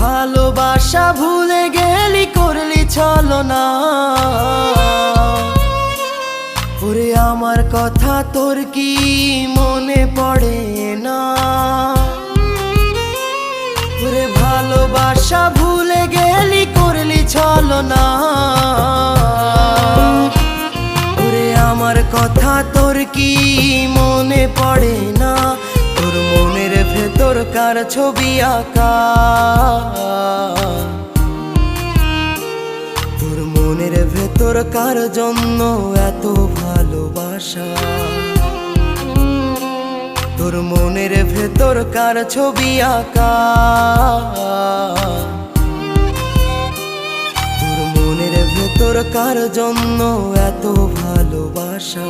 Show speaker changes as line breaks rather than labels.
ভালোবাসা ভুলে গেলি করলি ছলনা। ওরে আমার কথা তোর কি মনে পড়ে না? ওরে ভালোবাসা ভুলে গেলি করলি ছলনা। ওরে আমার কথা তোর কি মনে পড়ে না? তোর মনের ভেতর কার ছবি আঁকা? তোর মনের ভেতর কার জন্য এত ভালোবাসা? তোর মনের ভেতর কার ছবি আঁকা? তোর মনের ভেতর কার জন্য এত ভালোবাসা?